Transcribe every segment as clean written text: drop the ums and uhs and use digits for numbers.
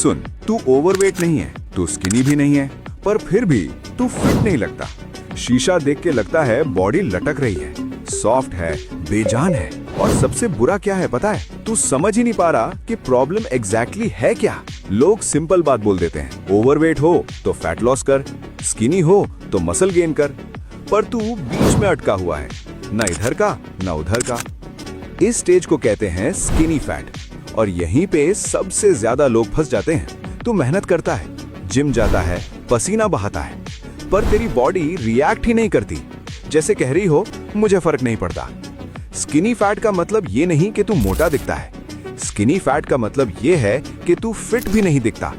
सुन, तू ओवरवेट नहीं है, तू स्किनी भी नहीं है, पर फिर भी तू फिट नहीं लगता। शीशा देख के लगता है बॉडी लटक रही है, सॉफ्ट है, बेजान है। और सबसे बुरा क्या है पता है? तू समझ ही नहीं पा रहा कि प्रॉब्लम एग्जैक्टली है क्या। लोग सिंपल बात बोल देते हैं, ओवरवेट हो तो फैट लॉस कर, स्किनी हो तो मसल गेन कर, पर तू बीच में अटका हुआ है, न इधर का न उधर का। इस स्टेज को कहते हैं स्किनी फैट, और यहीं पे सबसे ज्यादा लोग फंस जाते हैं। तू मेहनत करता है, जिम जाता है, पसीना बहाता है, पर तेरी बॉडी रिएक्ट ही नहीं करती। जैसे कह रही हो मुझे फर्क नहीं पड़ता। स्किनी फैट का मतलब ये नहीं कि तू मोटा दिखता है, स्किनी फैट का मतलब ये है कि तू फिट भी नहीं दिखता।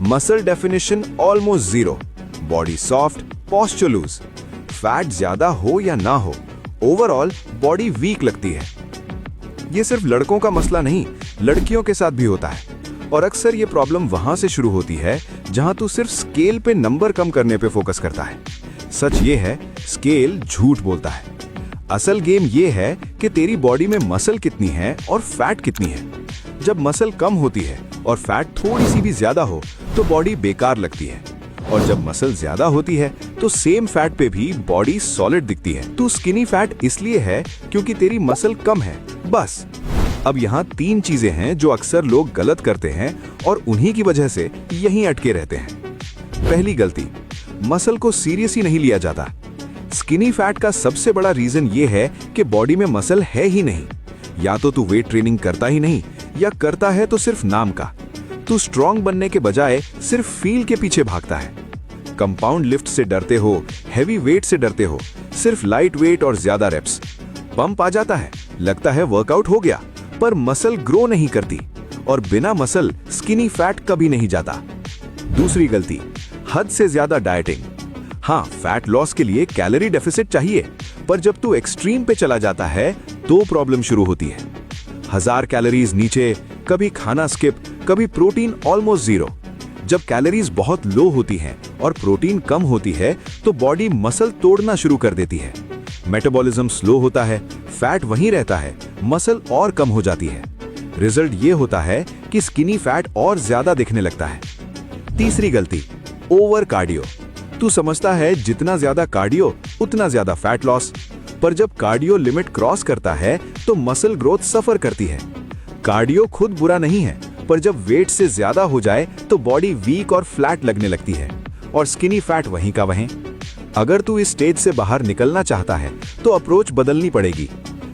Muscle definition almost zero, body soft, posture loose. Fat ज्यादा हो या ना हो, ओवरऑल बॉडी वीक लगती है। ये सिर्फ लड़कों का मसला नहीं, लड़कियों के साथ भी होता है। और अक्सर ये प्रॉब्लम वहां से शुरू होती है जहां तू सिर्फ स्केल पे नंबर कम करने पे फोकस करता है। सच ये है, स्केल झूठ बोलता है। असल गेम ये है कि तेरी बॉडी में मसल कितनी है और फैट कितनी है। जब मसल कम होती है और फैट थोड़ी सी भी ज्यादा हो तो बॉडी बेकार लगती है, और जब मसल ज्यादा होती है तो सेम फैट पे भी बॉडी सॉलिड दिखती है। तू स्किनी फैट इसलिए है क्योंकि तेरी मसल कम है, बस। अब यहाँ 3 चीजें हैं जो अक्सर लोग गलत करते हैं और उन्हीं की वजह से यहीं अटके रहते हैं। पहली गलती, मसल को सीरियस ही नहीं लिया जाता। स्किनी फैट का सबसे बड़ा रीजन ये है कि बॉडी में मसल है ही नहीं। या तो तू वेट ट्रेनिंग करता ही नहीं, या करता है तो सिर्फ नाम का। तू स्ट्रांग बनने के बजाय सिर्फ फील के पीछे भागता है। कंपाउंड लिफ्ट से डरते हो, हैवी वेट से डरते हो, सिर्फ लाइट वेट और ज्यादा रेप्स। पंप आ जाता है, लगता है वर्कआउट हो गया, पर मसल ग्रो नहीं करती, और बिना मसल स्किनी फैट कभी नहीं जाता। दूसरी गलती, हद से ज्यादा डाइटिंग। हाँ, फैट लॉस के लिए कैलोरी डेफिसिट चाहिए, पर जब तू एक्सट्रीम पे चला जाता है तो प्रॉब्लम शुरू होती है। 1000 कैलोरीज नीचे, कभी खाना स्किप, कभी प्रोटीन ऑलमोस्ट जीरो। जब कैलोरीज बहुत लो होती हैं और प्रोटीन कम होती है तो बॉडी मसल तोड़ना शुरू कर देती है। मेटाबॉलिज्म स्लो होता है, फैट वहीं रहता है, मसल और कम हो जाती है। रिजल्ट ये होता है कि स्किनी फैट और ज्यादा दिखने लगता है। तीसरी गलती, ओवर कार्डियो। तू समझता है जितना ज्यादा कार्डियो उतना ज्यादा फैट लॉस, पर जब कार्डियो लिमिट क्रॉस करता है तो मसल ग्रोथ सफर करती है। कार्डियो खुद बुरा नहीं है, पर जब वेट से ज्यादा हो जाए तो बॉडी वीक और फ्लैट लगने लगती है, और स्किनी फैट वहीं का वहीं। अगर तू इस स्टेज से बाहर निकलना चाहता है तो अप्रोच बदलनी पड़ेगी।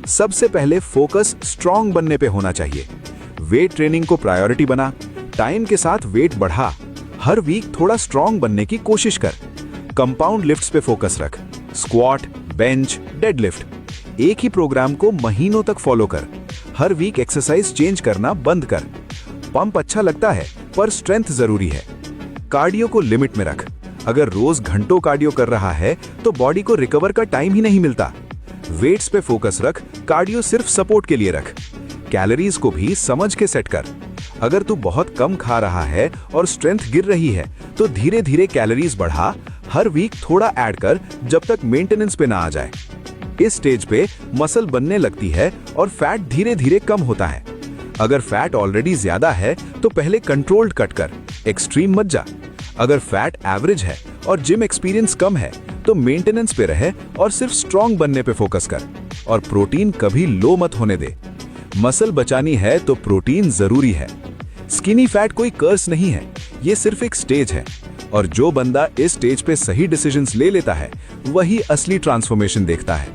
सबसे पहले फोकस स्ट्रांग बनने पे होना चाहिए। वेट ट्रेनिंग को प्रायोरिटी बना, टाइम के साथ वेट बढ़ा, हर वीक थोड़ा स्ट्रांग बनने की कोशिश कर। कंपाउंड लिफ्ट्स पे फोकस रख, स्क्वाट, बेंच, डेडलिफ्ट। एक ही प्रोग्राम को महीनों तक फॉलो कर। हर वीक एक्सरसाइज चेंज करना बंद कर। पंप अच्छा लगता है, पर स्ट्रेंथ जरूरी है। कार्डियो को लिमिट में रख। अगर रोज घंटों कार्डियो कर रहा है तो बॉडी को रिकवर का टाइम ही नहीं मिलता। वेट्स पे फोकस रख, कार्डियो सिर्फ सपोर्ट के लिए रख। कैलोरीज को भी समझ के सेट कर। अगर तू बहुत कम खा रहा है और स्ट्रेंथ गिर रही है तो धीरे धीरे कैलोरीज बढ़ा, हर वीक थोड़ा ऐड कर जब तक मेंटेनेंस पे ना आ जाए। इस स्टेज पे मसल बनने लगती है और फैट धीरे धीरे कम होता है। अगर फैट ऑलरेडी ज्यादा है तो पहले कंट्रोल्ड कट कर, एक्सट्रीम मत जा। अगर फैट एवरेज है और जिम एक्सपीरियंस कम है तो मेंटेनेंस पे रहे और सिर्फ स्ट्रांग बनने पे फोकस कर, और प्रोटीन कभी लो मत होने दे। मसल बचानी है तो प्रोटीन जरूरी है। स्किनी फैट कोई कर्स नहीं है, ये सिर्फ एक स्टेज है, और जो बंदा इस स्टेज पे सही डिसीजंस ले लेता है वही असली ट्रांसफॉर्मेशन देखता है।